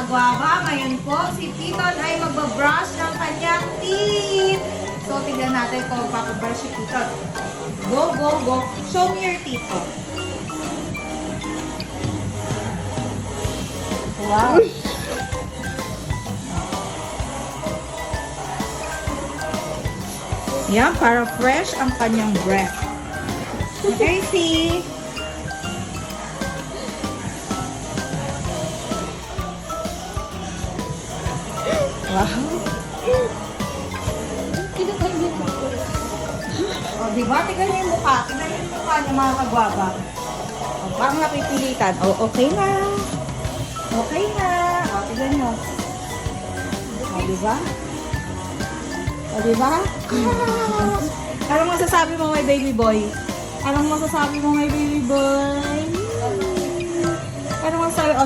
kagwaba, ngayon po si Titon ay magbabrush ng kanyang teeth. So, tignan natin kung papabrush si Titon. Go, go, go. Show me your teeth. Oh. Wow. Yan, para fresh ang kanyang breath. Okay, see? Wow. Kinakain niya ko. O, diba? Tignan niyo yung mukha. Tignan niyo yung mukha niya, mga kagwaba. O, parang napipilitan. O, okay na. Okay na. O, tignan niyo. O, diba? O, diba? Anong masasabi mo, my baby boy? Anong masasabi mo, my baby boy? Anong masasabi? O,